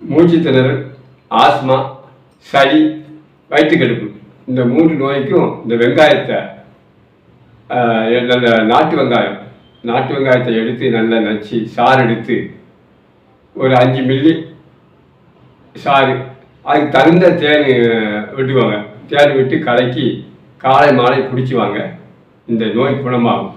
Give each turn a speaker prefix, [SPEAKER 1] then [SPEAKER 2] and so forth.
[SPEAKER 1] மூச்சு திணறல், ஆஸ்மா, சளி, வயிற்றுக்கடுப்பு இந்த 3 நோய்க்கும் இந்த வெங்காயத்தை நல்ல நாட்டு வெங்காயத்தை எடுத்து நல்லா நச்சு சாறு எடுத்து ஒரு 5 மில்லி சாறு அதுக்கு தகுந்த தேன் விட்டுவாங்க. தேன் விட்டு கலக்கி காலை மாலை குடிச்சுவாங்க. இந்த நோய் குணமாகும்.